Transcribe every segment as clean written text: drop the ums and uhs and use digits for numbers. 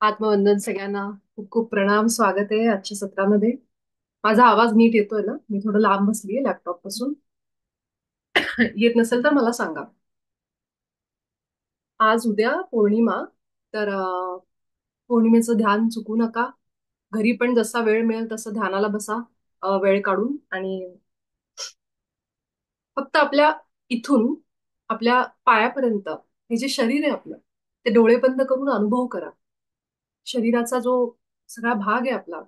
आत्मवंदन सगळ्यांना. खूप खूप प्रणाम. स्वागत आहे आजच्या सत्रामध्ये. माझा आवाज नीट येतोय ना? मी थोडं लांब बसलीये लॅपटॉप पासून. येत नसेल तर मला सांगा. आज उद्या पौर्णिमा. तर पौर्णिमेचं ध्यान चुकू नका. घरी पण जसा वेळ मिळेल तसं ध्यानाला बसा. वेळ काढून. आणि फक्त आपल्या इथून आपल्या पायापर्यंत हे जे शरीर आहे आपलं, ते डोळे बंद करून अनुभव करा. शरीराचा जो सगळा भाग आहे आपला,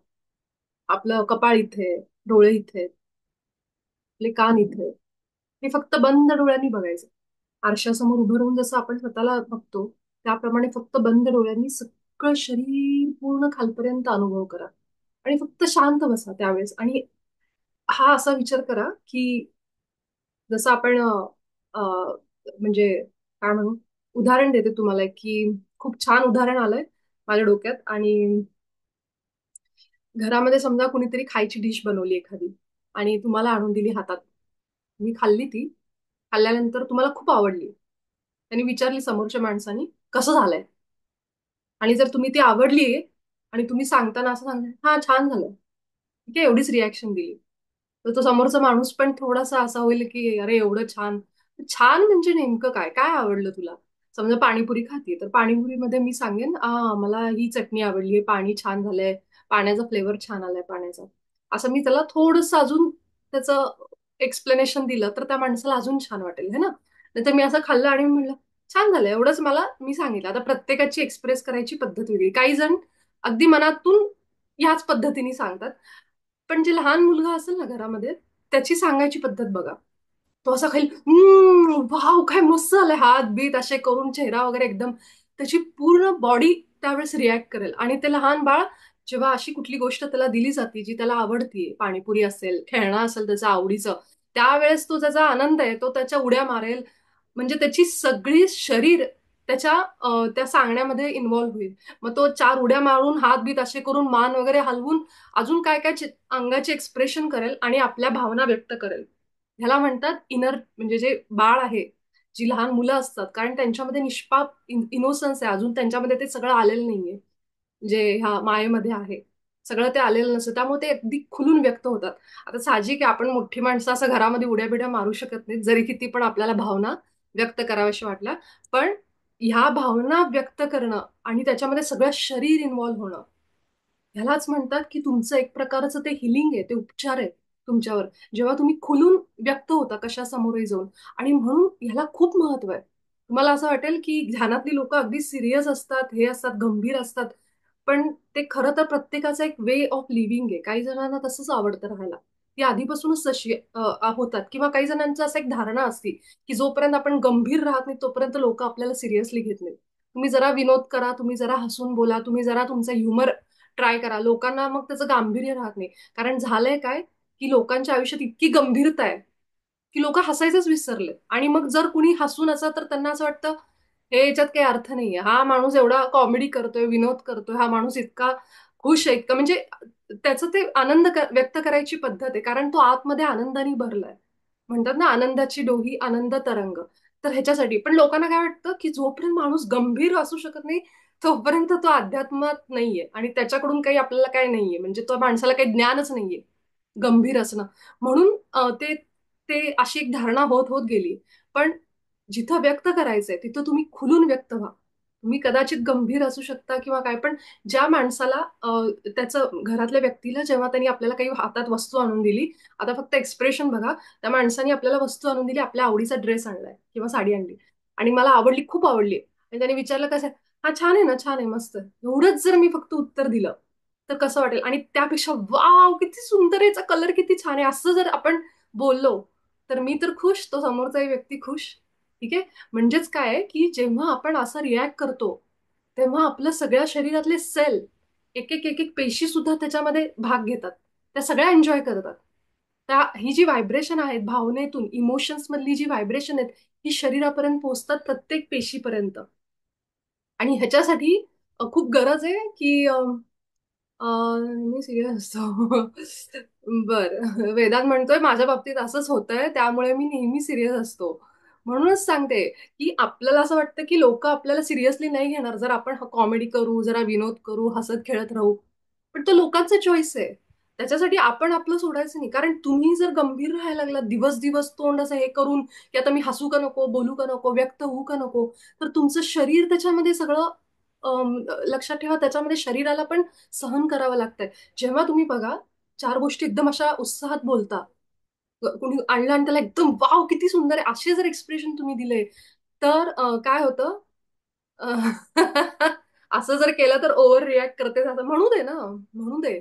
आपलं कपाळ इथे, डोळे इथे, आपले कान इथे, हे फक्त बंद डोळ्यांनी बघायचं. आरशासमोर उभं राहून जसं आपण स्वतःला बघतो त्याप्रमाणे फक्त बंद डोळ्यांनी सगळं शरीर पूर्ण खालपर्यंत अनुभव करा. आणि फक्त शांत बसा त्यावेळेस. आणि हा असा विचार करा की जसं आपण अ, म्हणजे काय म्हणू, उदाहरण देते तुम्हाला एक, की खूप छान उदाहरण आलंय माझ्या डोक्यात. आणि घरामध्ये समजा कुणीतरी खायची डिश बनवली एखादी आणि तुम्हाला आणून दिली हातात. तुम्ही खाल्ली ती. खाल्ल्यानंतर तुम्हाला खूप आवडली. त्यांनी विचारली समोरच्या माणसानी, कसं झालंय? आणि जर तुम्ही ती आवडलीये आणि तुम्ही सांगताना असं सांगता, हा छान झालंय, ठीक आहे, एवढीच रिॲक्शन दिली, तर तो समोरचा माणूस पण थोडासा असा होईल की अरे एवढं छान. छान म्हणजे नेमकं काय काय आवडलं तुला? समजा पाणीपुरी खाते तर पाणीपुरीमध्ये मी सांगेन मला ही चटणी आवडली, पाणी छान झालंय, पाण्याचा फ्लेवर छान आलाय पाण्याचा. असं मी त्याला थोडस अजून त्याचं एक्सप्लेनेशन दिलं तर त्या माणसाला अजून छान वाटेल, है ना? नाही तर मी असं खाल्लं आणि मी म्हणलं छान झालं, एवढंच मला मी सांगितलं. आता प्रत्येकाची एक्सप्रेस करायची पद्धत वेगळी. काही जण अगदी मनातून ह्याच पद्धतीने सांगतात. पण जे लहान मुलगा असेल ना घरामध्ये, त्याची सांगायची पद्धत बघा. तो असा खाईल, वाव काय मस्त झालंय, हात बीत असे करून चेहरा वगैरे एकदम, त्याची पूर्ण बॉडी त्यावेळेस रिॲक्ट करेल. आणि ते लहान बाळ जेव्हा अशी कुठली गोष्ट त्याला दिली जाते जी त्याला आवडतीये, पाणीपुरी असेल, खेळणं असेल त्याचं आवडीचं, त्यावेळेस तो त्याचा आनंद आहे, तो त्याच्या उड्या मारेल. म्हणजे त्याची सगळी शरीर त्याच्या त्या सांगण्यामध्ये इन्व्हॉल्व्ह होईल. मग तो चार उड्या मारून हात बीत असे करून मान वगैरे हलवून अजून काय काय अंगाचे एक्सप्रेशन करेल आणि आपल्या भावना व्यक्त करेल. ह्याला म्हणतात इनर, म्हणजे जे बाळ आहे, जी लहान मुलं असतात, कारण त्यांच्यामध्ये निष्पाप इनोसन्स आहे, अजून त्यांच्यामध्ये ते सगळं आलेलं नाहीये जे ह्या मायेमध्ये आहे. सगळं ते आलेलं नसतं, त्यामुळे ते अगदी खुलून व्यक्त होतात. आता साहजिक आहे, आपण मोठी माणसं असं घरामध्ये उड्या बिड्या मारू शकत नाहीत, जरी किती पण आपल्याला भावना व्यक्त कराव्याशी वाटल्या. पण ह्या भावना व्यक्त करणं आणि त्याच्यामध्ये सगळं शरीर इन्व्हॉल्व्ह होणं, ह्यालाच म्हणतात की तुमचं एक प्रकारचं ते हिलिंग आहे, ते उपचार आहे तुमच्यावर. जेव्हा तुम्ही खुलून व्यक्त होता कशासमोरही जाऊन. आणि म्हणून ह्याला खूप महत्व आहे. तुम्हाला असं वाटेल की ध्यानातली लोक अगदी सिरियस असतात, हे असतात, गंभीर असतात. पण ते खरं तर प्रत्येकाचा एक वे ऑफ लिव्हिंग आहे. काही जणांना तसंच आवडतं राहायला, ती आधीपासूनच तशी होतात. किंवा काही जणांचं असं एक धारणा असते की जोपर्यंत आपण गंभीर राहत नाही तोपर्यंत लोक आपल्याला सिरियसली घेत नाहीत. तुम्ही जरा विनोद करा, तुम्ही जरा हसून बोला, तुम्ही जरा तुमचा ह्युमर ट्राय करा, लोकांना मग त्याचं गांभीर्य राहत नाही. कारण झालंय काय, की लोकांच्या आयुष्यात इतकी गंभीरता आहे की लोक हसायचंच विसरले. आणि मग जर कुणी हसून असं, तर त्यांना असं वाटतं हे याच्यात काही अर्थ नाहीये, हा माणूस एवढा कॉमेडी करतोय, विनोद करतोय, हा माणूस इतका खुश आहे, इतका म्हणजे त्याचं ते आनंद व्यक्त करायची पद्धत आहे, कारण तो आतमध्ये आनंदाने भरलाय. म्हणतात ना आनंदाची डोही आनंद तरंग. तर ह्याच्यासाठी पण लोकांना काय वाटतं की जोपर्यंत माणूस गंभीर असू शकत नाही तोपर्यंत तो अध्यात्मात नाहीये आणि त्याच्याकडून काही आपल्याला काय नाहीये, म्हणजे तो माणसाला काही ज्ञानच नाहीये गंभीर असणं. म्हणून ते ते अशी एक धारणा होत होत गेली. पण जिथं व्यक्त करायचंय तिथं तुम्ही खुलून व्यक्त व्हा. तुम्ही कदाचित गंभीर असू शकता किंवा काय, पण ज्या माणसाला त्याचं घरातल्या व्यक्तीला जेव्हा त्यांनी आपल्याला काही हातात वस्तू आणून दिली, आता फक्त एक्सप्रेशन बघा. त्या माणसाने आपल्याला वस्तू आणून दिली, आपल्या आवडीचा ड्रेस आणलाय किंवा साडी आणली आणि मला आवडली, खूप आवडली, आणि त्याने विचारलं कसं आहे? हा छान आहे ना, छान आहे, मस्त आहे. एवढंच जर मी फक्त उत्तर दिलं तर कसं वाटेल? आणि त्यापेक्षा वाव किती सुंदर आहे, याचा कलर किती छान आहे, असं जर आपण बोललो तर मी तर खुश, तो समोरचाही व्यक्ती खुश. ठीक आहे. म्हणजेच काय आहे, की जेव्हा आपण असं रिॲक्ट करतो तेव्हा आपलं सगळ्या शरीरातले सेल, एक एक एक एक पेशी सुद्धा त्याच्यामध्ये भाग घेतात, त्या सगळ्या एन्जॉय करतात. त्या ही जी व्हायब्रेशन आहेत भावनेतून, इमोशन्स मधली जी व्हायब्रेशन आहेत, ही शरीरापर्यंत पोहोचतात, प्रत्येक पेशीपर्यंत. आणि ह्याच्यासाठी खूप गरज आहे की मी सिरियस असतो. बर, वेदांत म्हणतोय माझ्या बाबतीत असंच होतंय त्यामुळे मी नेहमी सिरियस असतो. म्हणूनच सांगते की आपल्याला असं वाटतं की लोक आपल्याला सिरियसली नाही घेणार जर आपण कॉमेडी करू, जरा विनोद करू, हसत खेळत राहू. पण तो लोकांचा चॉईस आहे. त्याच्यासाठी आपण आपलं सोडायचं नाही. कारण तुम्ही जर गंभीर राहायला लागला दिवस दिवस तोंड असं हे करून की आता मी हसू का नको, बोलू का नको, व्यक्त होऊ का नको, तर तुमचं शरीर त्याच्यामध्ये सगळं लक्षात ठेवा, त्याच्यामध्ये शरीराला पण सहन करावं लागतंय. जेव्हा तुम्ही बघा चार गोष्टी एकदम अशा उत्साहात बोलता, कोणी आणलं आणि त्याला एकदम वाव किती सुंदर आहे असे जर एक्सप्रेशन तुम्ही दिले, तर काय होतं, अ, असं जर केलं तर ओव्हर रिॲक्ट करते असं म्हणू दे ना, म्हणू दे.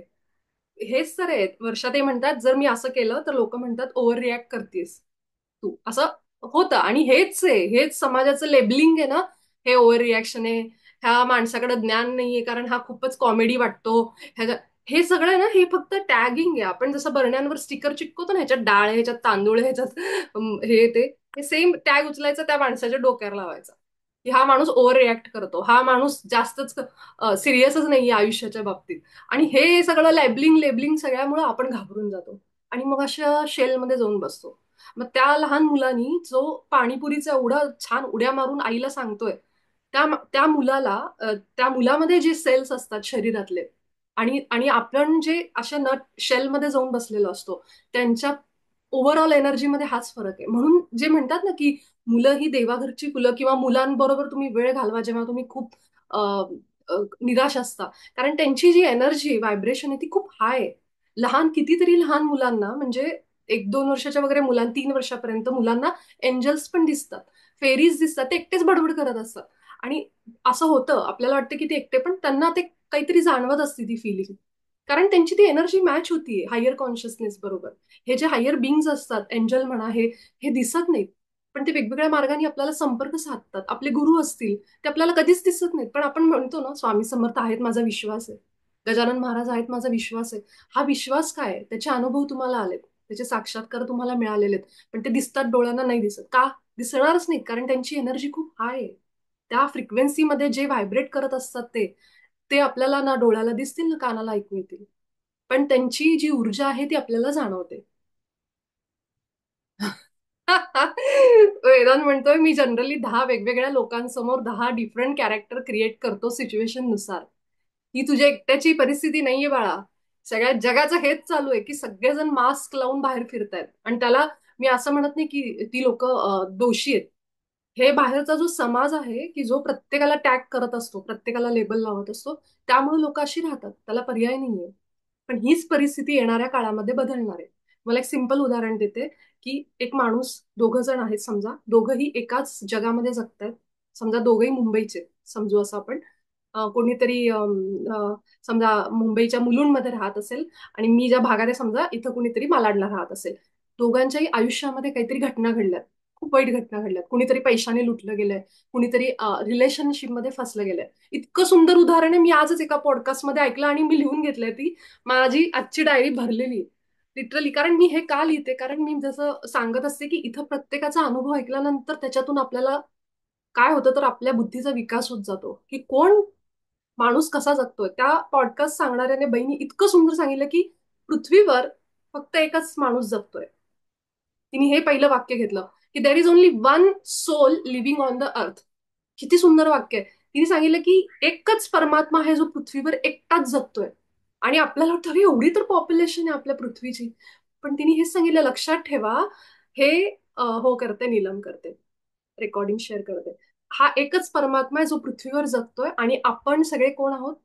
हेच तर आहेत वर्षा, ते म्हणतात जर मी असं केलं तर लोक म्हणतात ओव्हर रिॲक्ट करतेस तू, असं होतं. आणि हेच आहे, हेच समाजाचं लेबलिंग आहे ना, हे ओव्हर रिॲक्शन आहे, ह्या माणसाकडे ज्ञान नाहीये कारण हा खूपच कॉमेडी वाटतो, ह्याच्या, हे सगळं आहे ना, हे फक्त टॅगिंग आहे. आपण जसं बरण्यांवर स्टिकर चिटकवतो ना, ह्याच्यात डाळ आहे, ह्याच्यात तांदूळ आहे, ह्याच्यात हे ते, हे सेम टॅग उचलायचं त्या माणसाच्या डोक्यावर लावायचा की हा माणूस ओव्हर रिॲक्ट करतो, हा माणूस जास्तच सिरियसच नाहीये आयुष्याच्या बाबतीत. आणि हे सगळं लेबलिंग लेबलिंग सगळ्यामुळे आपण घाबरून जातो आणि मग अशा शेलमध्ये जाऊन बसतो. मग त्या लहान मुलानी जो पाणीपुरीचा एवढा छान उड्या मारून आईला सांगतोय, त्या त्या मुलाला, त्या मुलामध्ये जे सेल्स असतात शरीरातले, आणि आणि आपण जे अशा नट शेलमध्ये जाऊन बसलेलो असतो, त्यांच्या ओव्हरऑल एनर्जीमध्ये हाच फरक आहे. म्हणून जे म्हणतात ना की मुलं ही देवाघरची फुलं, किंवा मुलांबरोबर तुम्ही वेळ घालवा जेव्हा तुम्ही खूप निराश असता, कारण त्यांची जी एनर्जी व्हायब्रेशन आहे ती खूप हाय आहे. कितीतरी लहान मुलांना, म्हणजे 1-2 वर्षाच्या वगैरे मुलांना, 3 वर्षापर्यंत मुलांना एंजल्स पण दिसतात, फेरीज दिसतात, ते एकटेच बडबड करत असतात. आणि असं होतं, आपल्याला वाटतं की ते एकटे, पण त्यांना ते काहीतरी जाणवत असते ती फिलिंग, कारण त्यांची ती एनर्जी मॅच होतीये हायर कॉन्शियसनेस बरोबर. हे जे हायर बिंग्स असतात, एंजल म्हणा, हे हे दिसत नाहीत, पण ते वेगवेगळ्या मार्गाने आपल्याला संपर्क साधतात. आपले गुरु असतील, ते आपल्याला कधीच दिसत नाहीत, पण आपण म्हणतो ना, स्वामी समर्थ आहेत माझा विश्वास आहे, गजानन महाराज आहेत माझा विश्वास आहे. हा विश्वास काय आहे, त्याचे अनुभव तुम्हाला आलेत, त्याचे साक्षात्कार तुम्हाला मिळालेले आहेत, पण ते दिसतात, डोळ्यांना नाही दिसत का? दिसणारच नाहीत, कारण त्यांची एनर्जी खूप हाय आहे. त्या फ्रिक्वेन्सीमध्ये जे व्हायब्रेट करत असतात ते ते आपल्याला ना डोळ्याला दिसतील ना कानाला ऐकू येतील, पण त्यांची जी ऊर्जा आहे ती आपल्याला जाणवते. वेदांत म्हणतोय मी जनरली 10 वेगवेगळ्या लोकांसमोर 10 डिफरंट कॅरेक्टर क्रिएट करतो सिच्युएशन नुसार. ही तुझ्या एकट्याची परिस्थिती नाहीये बाळा. सगळ्या जगाचं हेच चालू आहे की सगळेजण मास्क लावून बाहेर फिरतायत, आणि त्याला मी असं म्हणत नाही की ती लोक दोषी आहेत. हे बाहेरचा जो समाज आहे की जो प्रत्येकाला टॅग करत असतो, प्रत्येकाला लेबल लावत असतो, त्यामुळे लोक अशी राहतात, त्याला पर्याय नाहीये. पण हीच परिस्थिती येणाऱ्या काळामध्ये बदलणार आहे. मला एक सिंपल उदाहरण देते की एक माणूस, 2 जण आहेत समजा, दोघंही एकाच जगामध्ये जगतायत. समजा दोघंही मुंबईचे समजू असं आपण. कोणीतरी समजा मुंबईच्या मुलुंडमध्ये राहत असेल, आणि मी ज्या भागात आहे समजा इथं कुणीतरी मालाडला राहत असेल. दोघांच्याही आयुष्यामध्ये काहीतरी घटना घडल्यात, खूप वाईट घटना घडल्यात. कुणीतरी पैशाने लुटलं गेलंय, कुणीतरी रिलेशनशिपमध्ये फसलं गेलंय. इतकं सुंदर उदाहरण आहे, मी आजच एका पॉडकास्टमध्ये ऐकलं आणि मी लिहून घेतलंय. ती माझी आजची डायरी भरलेली लिटरली. कारण मी हे का लिहिते, कारण मी जसं सांगत असते की इथं प्रत्येकाचा अनुभव ऐकल्यानंतर त्याच्यातून आपल्याला काय होतं, तर आपल्या बुद्धीचा विकास होत जातो की कोण माणूस कसा जगतोय. त्या पॉडकास्ट सांगणाऱ्याने बहिणी इतकं सुंदर सांगितलं की पृथ्वीवर फक्त एकच माणूस जगतोय. तिने हे पहिलं वाक्य घेतलं की there is only one soul living on the earth. किती सुंदर वाक्य आहे. तिने सांगितलं की एकच परमात्मा आहे जो पृथ्वीवर एकटाच जगतोय. आणि आपल्याला वाटतं अरे एवढी तर पॉप्युलेशन आहे आपल्या पृथ्वीची, पण तिने हेच सांगितलं, लक्षात ठेवा, हे हो करते, नीलम करते, रेकॉर्डिंग शेअर करते. हा एकच परमात्मा आहे जो पृथ्वीवर जगतोय, आणि आपण सगळे कोण आहोत,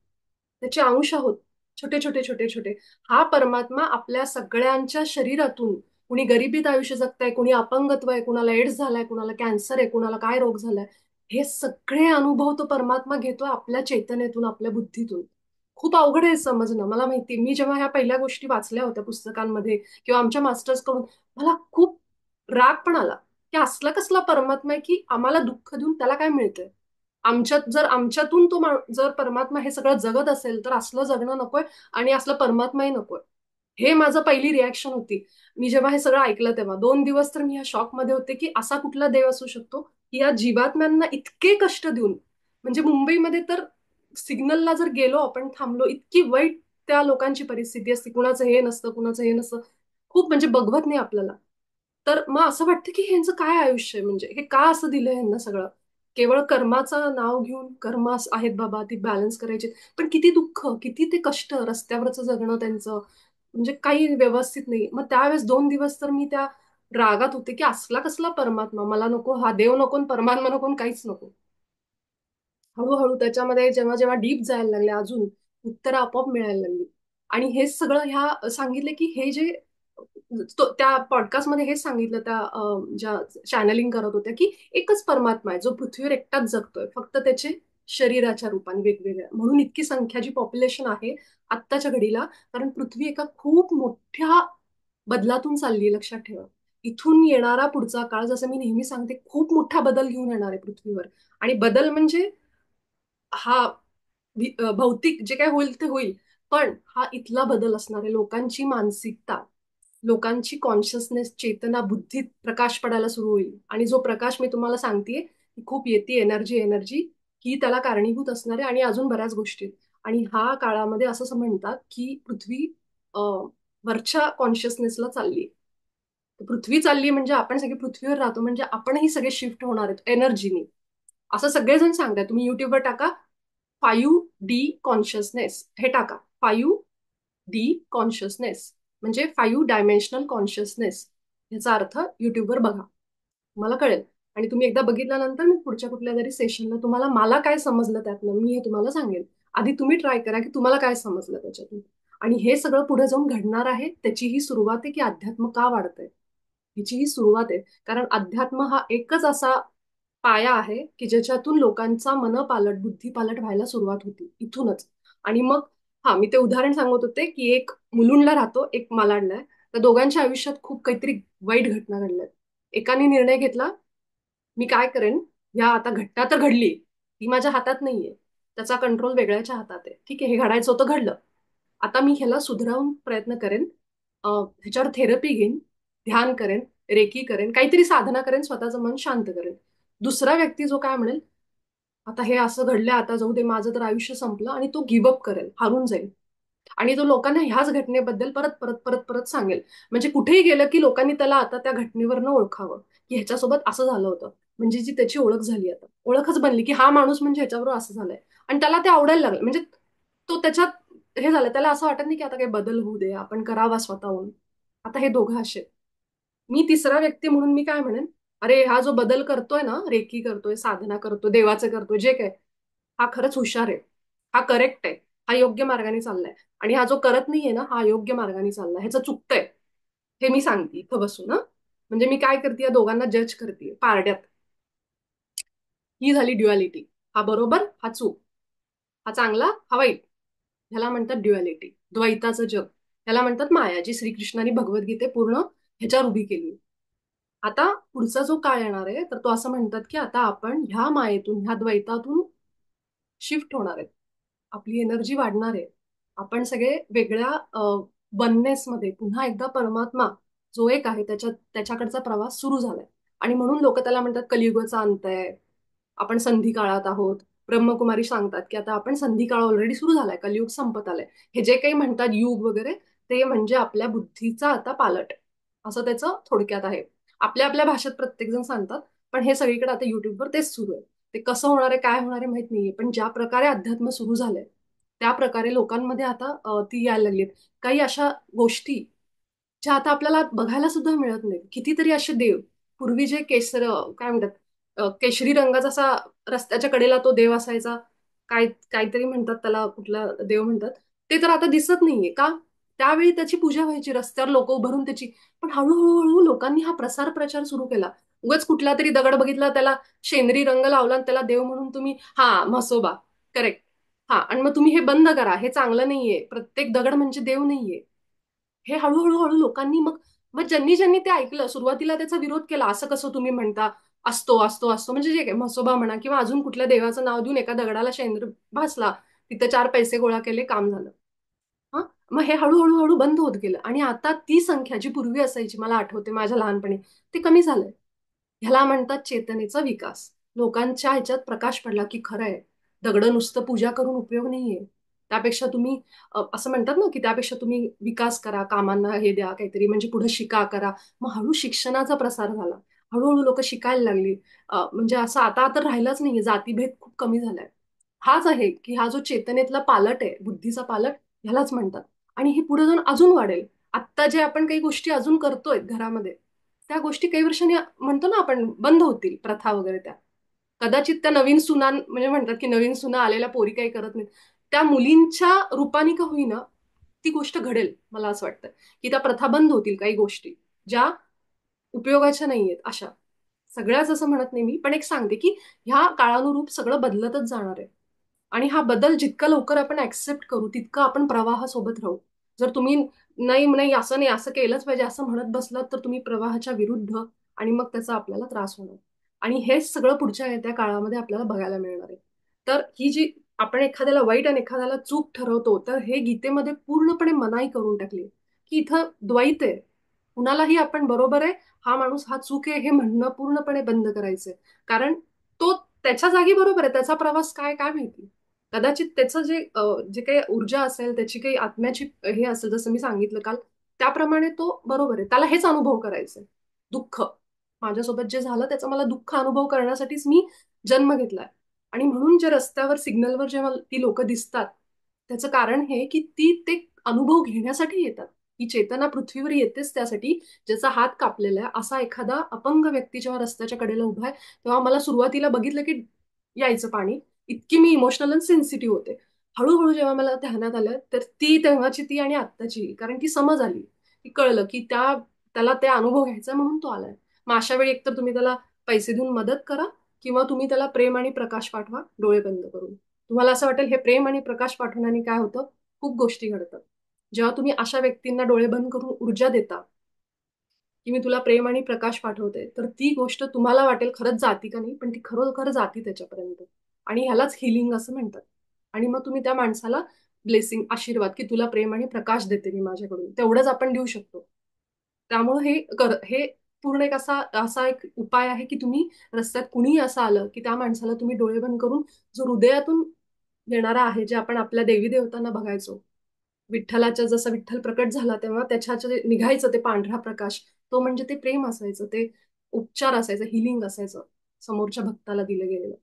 त्याचे अंश आहोत, छोटे छोटे छोटे छोटे. हा परमात्मा आपल्या सगळ्यांच्या शरीरातून, कुणी गरिबीत आयुष्य जगताय, कुणी अपंगत्व आहे, कुणाला एड्स झालाय, कुणाला कॅन्सर आहे, कुणाला काय रोग झालाय, हे सगळे अनुभव तो परमात्मा घेतोय आपल्या चैतन्यातून, आपल्या बुद्धीतून. खूप अवघड आहे समजणं, मला माहिती. मी जेव्हा ह्या पहिल्या गोष्टी वाचल्या होत्या पुस्तकांमध्ये किंवा आमच्या मास्टर्स कडून, मला खूप राग पण आला की असला कसला परमात्मा आहे की आम्हाला दुःख देऊन त्याला काय मिळतंय. आमच्यात जर आमच्यातून तो जर परमात्मा हे सगळं जगत असेल तर असलं जगणं नकोय, आणि असलं परमात्माही नकोय. हे माझं पहिली रिॲक्शन होती मी जेव्हा हे सगळं ऐकलं तेव्हा. 2 दिवस तर मी ह्या शॉकमध्ये होते की असा कुठला देव असू शकतो की या जीवात्म्यांना इतके कष्ट देऊन. म्हणजे मुंबईमध्ये तर सिग्नलला जर गेलो आपण, थांबलो, इतकी वाईट त्या लोकांची परिस्थिती असते, कुणाचं हे नसतं, कुणाचं हे नसतं, खूप म्हणजे बघवत नाही आपल्याला. तर मग असं वाटतं की ह्यांचं काय आयुष्य आहे, म्हणजे हे का असं दिलंय ह्यांना सगळं. केवळ कर्माचं नाव घेऊन कर्म आहेत बाबा, ती बॅलन्स करायची. पण किती दुःख, किती ते कष्ट, रस्त्यावरचं जगणं त्यांचं, म्हणजे काही व्यवस्थित नाही. मग त्यावेळेस 2 दिवस तर मी त्या रागात होते की असला कसला परमात्मा, मला नको हा देव, नको आणि परमात्मा नको आणि काहीच नको. हळूहळू त्याच्यामध्ये जेव्हा जेव्हा डीप जायला लागले, अजून उत्तरं आपोआप मिळायला लागली. आणि हेच सगळं ह्या सांगितले की हे जे त्या पॉडकास्टमध्ये हेच सांगितलं त्या ज्या चॅनलिंग करत होत्या की एकच परमात्मा आहे जो पृथ्वीवर एकटाच जगतोय, फक्त त्याचे शरीराच्या रूपाने वेगवेगळ्या, म्हणून इतकी संख्या जी पॉप्युलेशन आहे आत्ताच्या घडीला. कारण पृथ्वी एका खूप मोठ्या बदलातून चालली आहे, लक्षात ठेवा. इथून येणारा पुढचा काळ, जसं मी नेहमी सांगते, खूप मोठा बदल घेऊन येणार आहे पृथ्वीवर. आणि बदल म्हणजे हा भौतिक जे काय होईल ते होईल, पण हा इथला बदल असणार आहे. लोकांची मानसिकता, लोकांची कॉन्शियसनेस, चेतना, बुद्धीत प्रकाश पडायला सुरू होईल. आणि जो प्रकाश मी तुम्हाला सांगतेय की खूप येते एनर्जी, एनर्जी ही त्याला कारणीभूत असणार आहे. आणि अजून बऱ्याच गोष्टी. आणि हा काळामध्ये असं म्हणतात की पृथ्वी वरच्या कॉन्शियसनेसला चालली. पृथ्वी चालली म्हणजे आपण सगळे पृथ्वीवर राहतो, म्हणजे आपणही सगळे शिफ्ट होणार आहेत एनर्जीनी. असं सगळेजण सांगतात. तुम्ही युट्यूबवर टाका 5D कॉन्शियसनेस, हे टाका 5D कॉन्शियसनेस, म्हणजे 5 डायमेन्शनल कॉन्शियसनेस. याचा अर्थ युट्यूबवर बघा, तुम्हाला कळेल. आणि तुम्ही एकदा बघितल्यानंतर मी पुढच्या कुठल्या तरी सेशनला तुम्हाला मला काय समजलं त्यातनं मी हे तुम्हाला सांगेन. आधी तुम्ही ट्राय करा की तुम्हाला काय समजलं त्याच्यातून. आणि हे सगळं पुढे जाऊन घडणार आहे, त्याची ही सुरुवात आहे की अध्यात्म का वाढतंय, हिची ही सुरुवात आहे. कारण अध्यात्म हा एकच असा पाया आहे की ज्याच्यातून लोकांचा मनपालट, बुद्धिपालट व्हायला सुरुवात होती इथूनच. आणि मग हा मी ते उदाहरण सांगत होते की एक मुलुंडला राहतो, एक मालाडला आहे. तर दोघांच्या आयुष्यात खूप काहीतरी वाईट घटना घडल्यात. एकाने निर्णय घेतला, मी काय करेन, ह्या आता घटना तर घडली, ती माझ्या हातात नाहीये, त्याचा कंट्रोल वेगळ्याच्या हातात आहे. ठीक आहे, हे घडायचं होतं, घडलं. आता मी ह्याला सुधारावून प्रयत्न करेन, ह्याच्यावर थेरपी घेईन, ध्यान करेन, रेकी करेन, काहीतरी साधना करेन, स्वतःचं मन शांत करेन. दुसरा व्यक्ती जो काय म्हणेल, आता हे असं घडलं, आता जाऊ दे, माझं तर आयुष्य संपलं, आणि तो गिव्हअप करेल, हारून जाईल. आणि तो लोकांना ह्याच घटनेबद्दल परत परत परत परत सांगेल. म्हणजे कुठेही गेलं की लोकांनी त्याला आता त्या घटनेवरनं ओळखावं की ह्याच्यासोबत असं झालं होतं. म्हणजे जी त्याची ओळख झाली, आता ओळखच बनली की हा माणूस म्हणजे ह्याच्याबरोबर असं झालंय. आणि त्याला ते आवडायला लागलं, म्हणजे तो त्याच्यात हे झालं, त्याला असं वाटत नाही की आता काही बदल होऊ दे, आपण करावा स्वतःहून. आता हे दोघं असे. मी तिसरा व्यक्ती म्हणून मी काय म्हणेन, अरे हा जो बदल करतोय ना, रेकी करतोय, साधना करतोय, देवाचं करतोय, जे काय, हा खरंच हुशार आहे, हा करेक्ट आहे, हा योग्य मार्गाने चाललाय. आणि हा जो करत नाहीये ना, हा योग्य मार्गाने चाललाय, ह्याचं चुकतंय, हे मी सांगते इथं बसून. ना म्हणजे मी काय करते, या दोघांना जज करते पारड्यात. ही झाली ड्युअलिटी. हा बरोबर, हा चूक, हा चांगला, हा वाईट. ह्याला म्हणतात ड्युअलिटी, द्वैताचं जग. ह्याला म्हणतात माया, जी श्रीकृष्णाने भगवद्गीते पूर्ण ह्याच्यावर उभी केली. आता पुढचा जो काळ येणार आहे, तर तो असं म्हणतात की आता आपण ह्या मायेतून, ह्या द्वैतातून शिफ्ट होणार आहेत. आपली एनर्जी वाढणार आहे. आपण सगळे वेगळ्या वननेस मध्ये पुन्हा एकदा परमात्मा जो एक आहे त्याच्याकडचा प्रवास सुरू झालाय. आणि म्हणून लोक त्याला म्हणतात कलियुगाचा अंत आहे, आपण संधी काळात आहोत. ब्रह्मकुमारी सांगतात की आता आपण संधी काळ ऑलरेडी सुरू झालाय, कलियुग संपत आलाय. हे जे काही म्हणतात युग वगैरे, ते म्हणजे आपल्या बुद्धीचा आता पालट, असं त्याचं थोडक्यात आहे. आपल्या आपल्या भाषेत प्रत्येक जण सांगतात, पण हे सगळीकडे आता युट्यूबवर तेच सुरू आहे. ते कसं होणार आहे, काय होणार आहे माहित नाहीये, पण ज्या प्रकारे अध्यात्म सुरू झालंय त्या प्रकारे लोकांमध्ये आता ती यायला लागली. काही अशा गोष्टी ज्या आता आपल्याला बघायला सुद्धा मिळत नाही. कितीतरी असे देव, पूर्वी जे काय म्हणतात, केशरी रंगाचा असा रस्त्याच्या कडेला तो देव असायचा, काहीतरी म्हणतात त्याला, कुठला देव म्हणतात, ते तर आता दिसत नाहीये का. त्यावेळी त्याची पूजा व्हायची, रस्त्यावर लोक उभारून त्याची. पण हळूहळू हळू लोकांनी हा प्रसार प्रचार सुरू केला. उगाच कुठला तरी दगड बघितला, त्याला शेंदरी रंग लावला आणि त्याला देव म्हणून तुम्ही, हा म्हसोबा, करेक्ट, हा, आणि मग तुम्ही हे बंद करा, हे चांगलं नाहीये, प्रत्येक दगड म्हणजे देव नाहीये. हे हळूहळू हळू लोकांनी, मग मग ज्यांनी ज्यांनी ते ऐकलं, सुरुवातीला त्याचा विरोध केला, असं कसं तुम्ही म्हणता, असतो असतो असतो, म्हणजे जे काय म्हसोबा म्हणा किंवा अजून कुठल्या देवाचं नाव देऊन एका दगडाला शेंद्र भासला, तिथे 4 पैसे गोळा केले, काम झालं. हा, मग हे हळूहळू हळू बंद होत गेलं. आणि आता ती संख्या जी पूर्वी असायची, मला आठवते माझ्या लहानपणी, ते कमी झालंय. ह्याला म्हणतात चेतनेचा विकास. लोकांच्या ह्याच्यात प्रकाश पडला की खरंय, दगड नुसतं पूजा करून उपयोग नाहीये. त्यापेक्षा तुम्ही असं म्हणतात ना की त्यापेक्षा तुम्ही विकास करा, कामांना हे द्या काहीतरी, म्हणजे पुढे शिका करा. मग हळू शिक्षणाचा प्रसार झाला, हळूहळू लोक शिकायला लागली. म्हणजे असं आता तर राहिलंच नाहीये, जातीभेद खूप कमी झालाय. हाच आहे की हा जो चेतनेतला पालट आहे, बुद्धीचा पालट, ह्यालाच म्हणतात. आणि हे पुढे जाऊन अजून वाढेल. आत्ता जे आपण काही गोष्टी अजून करतोय घरामध्ये, त्या गोष्टी काही वर्षांनी म्हणतो ना आपण बंद होतील, प्रथा वगैरे त्या. कदाचित त्या नवीन सुना, म्हणजे म्हणतात की नवीन सुना आलेल्या पोरी काही करत नाहीत, त्या मुलींच्या रूपाने का होईना ती गोष्ट घडेल. मला असं वाटतं की त्या प्रथा बंद होतील, काही गोष्टी ज्या उपयोगाच्या नाहीयेत अशा. सगळ्याच असं म्हणत नाही मी, पण एक सांगते की ह्या काळानुरूप सगळं बदलतच जाणार आहे. आणि हा बदल जितका लवकर आपण ऍक्सेप्ट करू, तितकं आपण प्रवाहासोबत राहू. जर तुम्ही नाही नाही असं नाही असं केलंच पाहिजे असं म्हणत बसलात, तर तुम्ही प्रवाहाच्या विरुद्ध, आणि मग त्याचा आपल्याला त्रास होणार. आणि हेच सगळं पुढच्या येत्या काळामध्ये आपल्याला बघायला मिळणार आहे. तर ही जी आपण एखाद्याला वाईट आणि एखाद्याला चूक ठरवतो, तर हे गीतेमध्ये पूर्णपणे मनाई करून टाकली की इथं द्वैत आहे. कुणालाही आपण बरोबर आहे, हा माणूस हा चूक आहे हे म्हणणं पूर्णपणे बंद करायचंय. कारण तो त्याच्या जागी बरोबर आहे, त्याचा प्रवास काय काय माहिती. कदाचित त्याचं जे काही ऊर्जा असेल, त्याची काही आत्म्याची हे असेल, जसं मी सांगितलं काल, त्याप्रमाणे तो बरोबर आहे, त्याला हेच अनुभव करायचंय. दुःख, माझ्यासोबत जे झालं त्याचा मला दुःख अनुभव करण्यासाठीच मी जन्म घेतलाय. आणि म्हणून जे रस्त्यावर सिग्नलवर जेव्हा ती लोक दिसतात, त्याचं कारण हे की ती ते अनुभव घेण्यासाठी येतात. ही चेतना पृथ्वीवर येतेच त्यासाठी. ज्याचा हात कापलेला आहे असा एखादा अपंग व्यक्ती जेव्हा रस्त्याच्या कडेला उभा आहे, तेव्हा मला सुरुवातीला बघितलं की यायचं पाणी. इतकी मी इमोशनल आणि सेन्सिटिव्ह होते. हळूहळू जेव्हा मला ध्यानात आलं, तर ती तेव्हाची ती आणि आत्ताची, कारण ती समज आली, की कळलं की त्याला ते अनुभव घ्यायचा म्हणून तो आलाय. मग अशा वेळी एकतर तुम्ही त्याला पैसे देऊन मदत करा, किंवा तुम्ही त्याला प्रेम आणि प्रकाश पाठवा डोळे बंद करून. तुम्हाला असं वाटेल हे प्रेम आणि प्रकाश पाठवण्याने काय होतं, खूप गोष्टी घडतात. जेव्हा तुम्ही अशा व्यक्तींना डोळे बंद करून ऊर्जा देता की मी तुला प्रेम आणि प्रकाश पाठवते, तर ती गोष्ट तुम्हाला वाटेल खरंच जाती का नाही, पण ती खरोखर जाती त्याच्यापर्यंत. आणि ह्यालाच हिलिंग असं म्हणतात. आणि मग तुम्ही त्या माणसाला ब्लेसिंग, आशीर्वाद, की तुला प्रेम आणि प्रकाश देते मी माझ्याकडून, तेवढंच आपण देऊ शकतो. त्यामुळे हे पूर्ण एक असा असा एक उपाय आहे की तुम्ही रस्त्यात कुणीही असं आलं की त्या माणसाला तुम्ही डोळे बंद करून, जो हृदयातून येणारा आहे, जे आपण आपल्या देवी देवतांना बघायचो, विठ्ठलाच्या जसा विठ्ठल प्रकट झाला तेव्हा त्याच्या जे निघायचं ते पांढरा प्रकाश, तो म्हणजे ते प्रेम असायचं, ते उपचार असायचं, हिलिंग असायचं समोरच्या भक्ताला दिलं गेलेलं.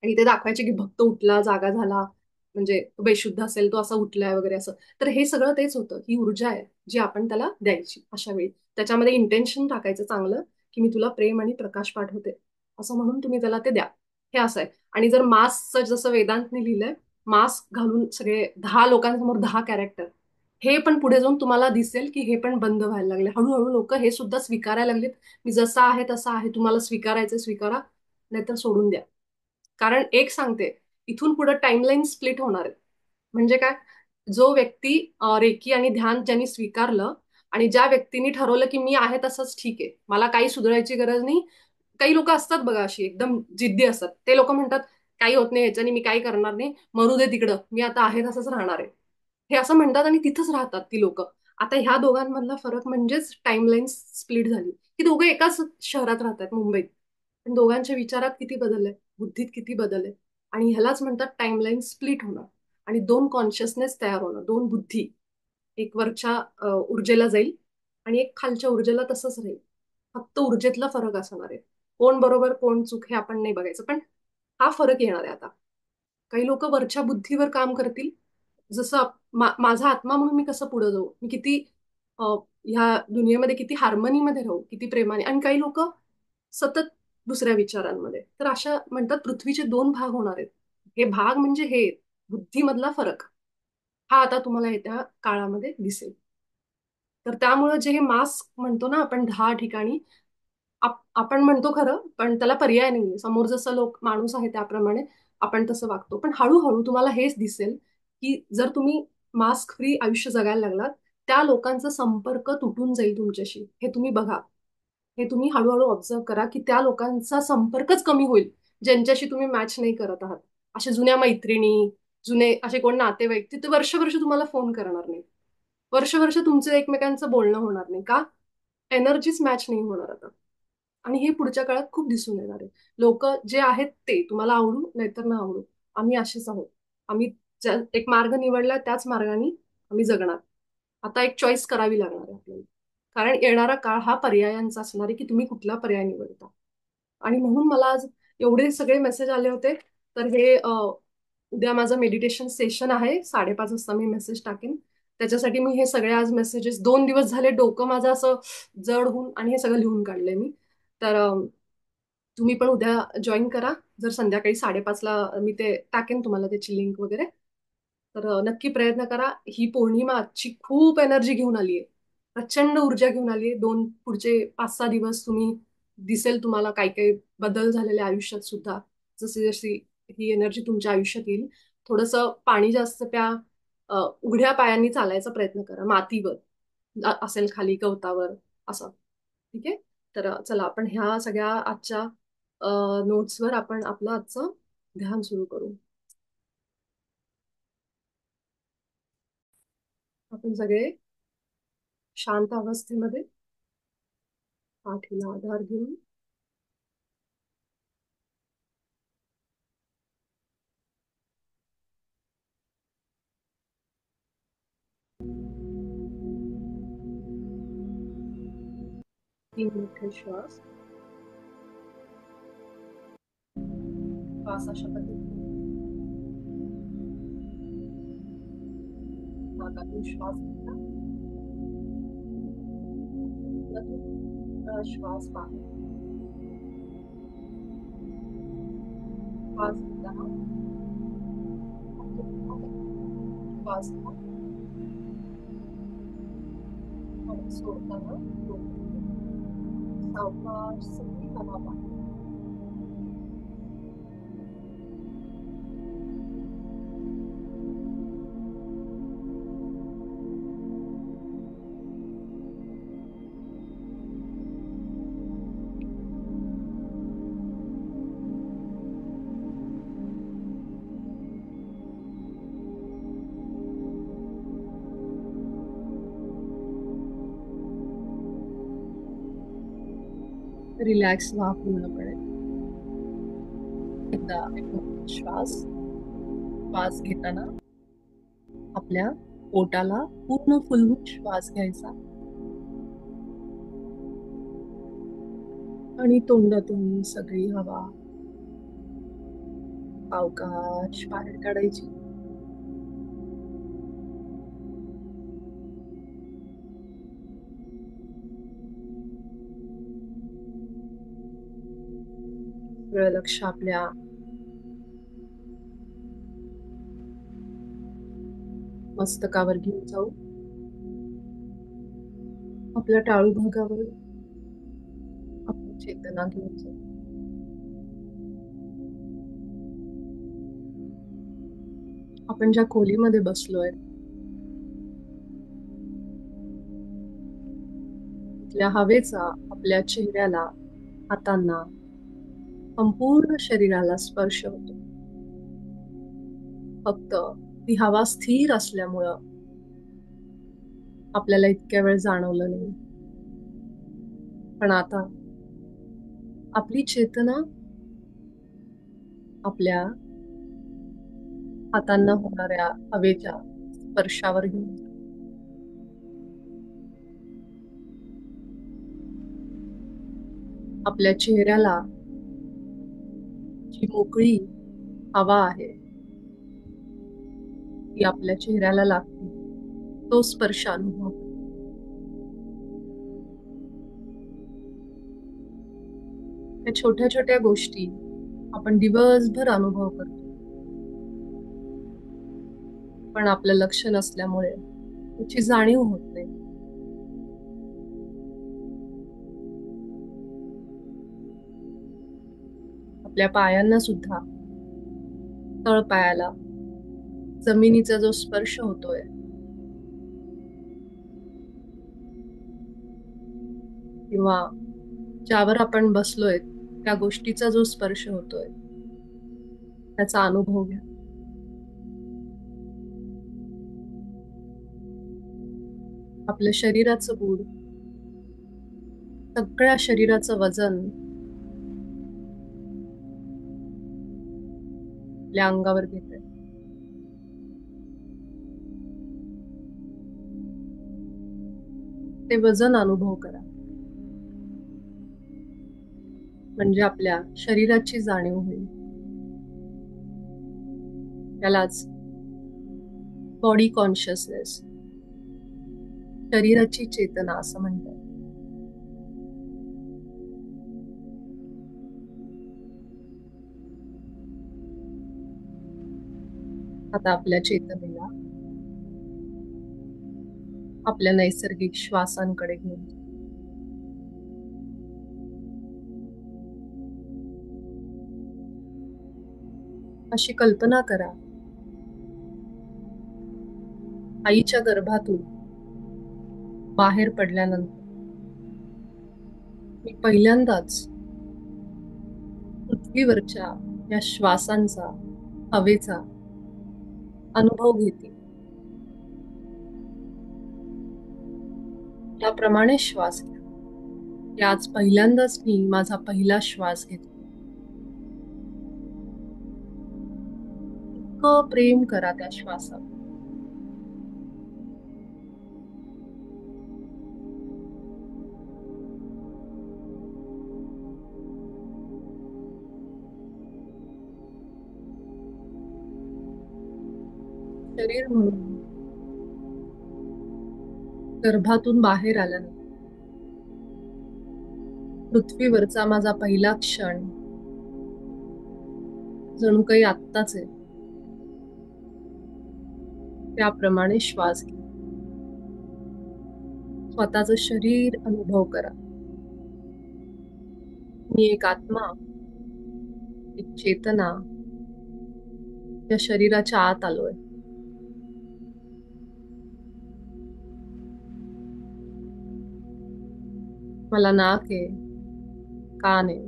आणि ते दाखवायचे की भक्त उठला, जागा झाला, म्हणजे तो बेशुद्ध असेल तो असा उठलाय वगैरे असं. तर हे सगळं तेच होतं, ही ऊर्जा आहे जी आपण त्याला द्यायची अशा वेळी. त्याच्यामध्ये इंटेन्शन टाकायचं चांगलं, की मी तुला प्रेम आणि प्रकाश पाठवते असं म्हणून तुम्ही त्याला ते द्या. हे असं आहे. आणि जर मास्कचं जसं वेदांतने लिहिलंय, मास्क घालून सगळे 10 लोकांसमोर 10 कॅरेक्टर, हे पण पुढे जाऊन तुम्हाला दिसेल की हे पण बंद व्हायला लागले. हळूहळू लोक हे सुद्धा स्वीकारायला लागलेत. मी जसा आहे तसा आहे, तुम्हाला स्वीकारायचं स्वीकारा, नाहीतर सोडून द्या. कारण एक सांगते, इथून पुढे टाइमलाईन स्प्लिट होणार आहे. म्हणजे काय, जो व्यक्ती रेकी आणि ध्यान ज्यांनी स्वीकारलं, आणि ज्या व्यक्तींनी ठरवलं की मी आहे तसंच ठीक आहे, मला काही सुधारायची गरज नाही. काही लोक असतात बघा अशी एकदम जिद्दी असतात, ते लोक म्हणतात काही होत नाही ह्याच्यानी, मी काही करणार नाही, मरू दे तिकडं, मी आता आहे तसंच राहणार आहे. हे असं म्हणतात आणि तिथंच राहतात ती लोक. आता ह्या दोघांमधला फरक म्हणजेच टाइमलाईन स्प्लिट झाली. की दोघं एकाच शहरात राहतात, मुंबईत, पण दोघांच्या विचारात किती बदल आहे, बुद्धीत किती बदल आहे. आणि ह्यालाच म्हणतात टाइमलाईन स्प्लिट होणं. आणि दोन कॉन्शियसनेस तयार होणं, दोन बुद्धी. एक वरच्या ऊर्जेला जाईल, आणि एक खालच्या ऊर्जेला तसंच राहील. फक्त ऊर्जेतला फरक असणार आहे. कोण बरोबर कोण चूक हे आपण नाही बघायचं, पण हा फरक येणार आहे आता. काही लोक वरच्या बुद्धीवर काम करतील, जसं माझा आत्मा म्हणून मी कसं पुढे जाऊ, मी किती अ, ह्या दुनियेमध्ये किती हार्मनीमध्ये राहू, किती प्रेमाने. आणि काही लोक सतत दुसऱ्या विचारांमध्ये. तर अशा म्हणतात पृथ्वीचे दोन भाग होणार आहेत. हे भाग म्हणजे हे बुद्धीमधला फरक, हा आता तुम्हाला येत्या काळामध्ये दिसेल. तर त्यामुळे जे हे मास्क म्हणतो ना आपण 10 ठिकाणी, आपण म्हणतो खरं, पण त्याला पर्याय नाही. समोर जसं लोक माणूस आहे त्याप्रमाणे आपण तसं वागतो. पण हळूहळू तुम्हाला हेच दिसेल की जर तुम्ही मास्क फ्री आयुष्य जगायला लागलात, त्या लोकांचा संपर्क तुटून जाईल तुमच्याशी. हे तुम्ही बघा. हे तुम्ही हळूहळू ऑब्झर्व करा की त्या लोकांचा संपर्कच कमी होईल, ज्यांच्याशी तुम्ही मॅच नाही करत आहात. अशा जुन्या मैत्रिणी, जुने असे कोण नातेवाईक, तिथे वर्ष वर्ष तुम्हाला फोन करणार नाही. वर्ष वर्ष तुमचं एकमेकांचं बोलणं होणार नाही. का? एनर्जीच मॅच नाही होणार आता. आणि हे पुढच्या काळात खूप दिसून येणार आहे. लोक जे आहेत ते तुम्हाला आवडू नाहीतर ना आवडू, आम्ही असेच आहोत. आम्ही एक मार्ग निवडला त्याच मार्गाने आम्ही जगणार. आता एक चॉईस करावी लागणार आहे आपल्याला. कारण येणारा काळ हा पर्यायांचा असणार आहे की तुम्ही कुठला पर्याय निवडता. आणि म्हणून मला आज एवढे सगळे मेसेज आले होते. तर हे उद्या माझं मेडिटेशन सेशन आहे, 5:30 वाजता मी मेसेज टाकेन. त्याच्यासाठी मी हे सगळे आज मेसेजेस 2 दिवस झाले डोकं माझं असं जड होऊन आणि हे सगळं लिहून काढलंय मी. तर तुम्ही पण उद्या जॉईन करा. जर संध्याकाळी 5:30ला मी ते टाकेन तुम्हाला त्याची लिंक वगैरे. तर नक्की प्रयत्न करा. ही पौर्णिमा आजची खूप एनर्जी घेऊन आली आहे. प्रचंड ऊर्जा घेऊन आली आहे. पुढचे 5-6 दिवस दिसेल तुम्हाला काही काही बदल झालेले आयुष्यात सुद्धा. जशी जशी ही एनर्जी तुमच्या आयुष्यात येईल. थोडंसं पाणी जास्त प्या. उघड्या पायांनी चालायचा प्रयत्न करा मातीवर. असेल खाली गवतावर असं. ठीक आहे. तर चला आपण ह्या सगळ्या आजच्या नोट्सवर आपण आपलं आजचं ध्यान सुरू करू. आपण सगळे शांत अवस्थेमध्ये पाठीला आधार घेऊन तीन मोठे श्वास अशा पद्धतीने नाकातून श्वास घेतला. श्वास बाहेर. श्वास घेताना श्वास घ्या आणि सोडताना सावकाश सगळी हवा बाहेर. रिलॅक्स व्हा पूर्णपणे. एकदा एक मोठा श्वास घेताना आपल्या पोटाला पूर्ण फुलवून श्वास घ्यायचा आणि तोंडातून सगळी हवा सावकाश बाहेर काढायची. सगळं लक्ष आपल्या मस्तकावर घेऊन जाऊ. आपल्या टाळू भागावर आपली चेतना घेऊन जाऊ. आपण ज्या खोलीमध्ये बसलोय तिथल्या हवेचा आपल्या चेहऱ्याला, हातांना, संपूर्ण शरीराला स्पर्श होतो. फक्त ती हवा स्थिर असल्यामुळं आपल्याला इतक्या वेळ जाणवलं नाही. पण आता आपली चेतना आपल्या हातांना होणाऱ्या हवेच्या स्पर्शावर घेऊन जाऊ. आपल्या चेहऱ्याला जी मोकळी हवा आहे ती आपल्या चेहऱ्याला लागते. तो स्पर्श अनुभव. त्या छोट्या छोट्या गोष्टी आपण दिवसभर अनुभव करतो, पण आपलं लक्ष नसल्यामुळे त्याची जाणीव होत नाही. आपल्या पायांना सुद्धा, तळपायाला जमिनीचा जो स्पर्श होतोय किंवा ज्यावर आपण बसलोय त्या गोष्टीचा जो स्पर्श होतोय त्याचा अनुभव घ्या. आपल्या शरीराचं बूड, सगळ्या शरीराचं वजन आपल्या अंगावर घेतंय. ते वजन अनुभव करा. म्हणजे आपल्या शरीराची जाणीव होईल. त्यालाच बॉडी कॉन्शियसनेस, शरीराची चेतना असं म्हणतात. आता आपल्या चेतनेला आपल्या नैसर्गिक श्वासांकडे घेऊन अशी कल्पना करा, आईच्या गर्भातून बाहेर पडल्यानंतर मी पहिल्यांदाच पृथ्वीवरच्या या श्वासांचा, हवेचा अनुभव घेते. त्याप्रमाणे श्वास घ्या. याच पहिल्यांदाच मी माझा पहिला श्वास घेतो. इतकं प्रेम करा त्या श्वासावर. शरीर म्हणून गर्भातून बाहेर आल्यानंतर पृथ्वीवरचा माझा पहिला क्षण जणू काही आत्ताच आहे. त्याप्रमाणे श्वास घ्या. स्वतःचं शरीर अनुभव करा. मी एक आत्मा, एक चेतना या शरीराच्या आत आलोय. मला नाक आहे, कान आहे,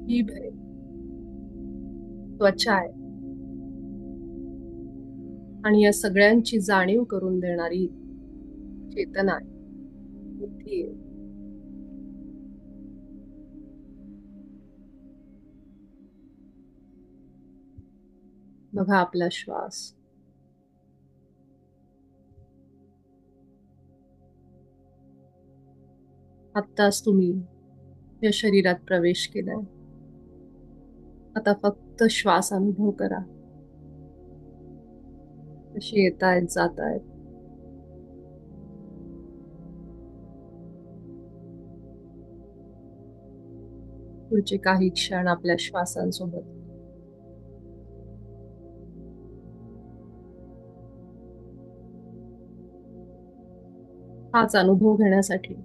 जीभ आहे, त्वचा आहे आणि या सगळ्यांची जाणीव करून देणारी चेतना आहे, बुद्धी आहे. बघा आपला श्वास. आत्ताच तुम्ही या शरीरात प्रवेश केलाय. आता फक्त श्वास अनुभव करा. कशी येतायत, जातायत. पुढचे काही क्षण आपल्या श्वासांसोबत हाच अनुभव घेण्यासाठी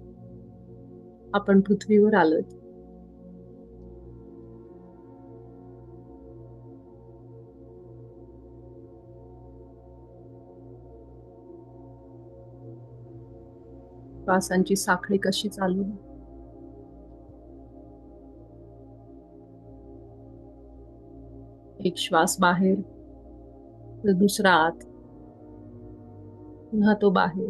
आपण पृथ्वीवर आलोय. श्वासांची साखळी कशी चालू आहे. एक श्वास बाहेर, तर दुसरा आत, पुन्हा तो बाहेर.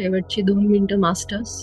शेवटची 2 मिनिटं मास्टर्स.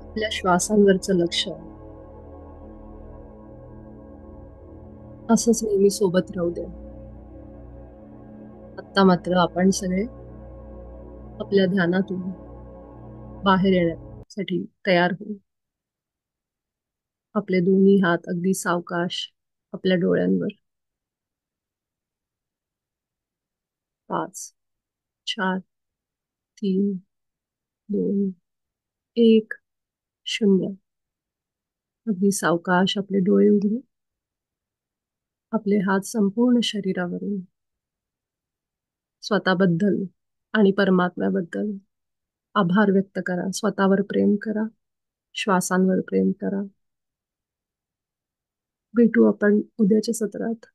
आपल्या श्वासांवरचं लक्ष असंच नेहमी सोबत राहू द्या. आत्ता मात्र आपण सगळे आपल्या ध्यानातून बाहेर येण्यासाठी तयार होऊ. आपले दोन्ही हात अगदी सावकाश आपल्या डोळ्यांवर. 5, 4, 3, 2, 1, 0. अगदी सावकाश आपले डोळे उघडू. आपले हात संपूर्ण शरीरावरून स्वतःबद्दल आणि परमात्म्याबद्दल आभार व्यक्त करा. स्वतःवर प्रेम करा. श्वासांवर प्रेम करा. भेटू आपण उद्याच्या सत्रात.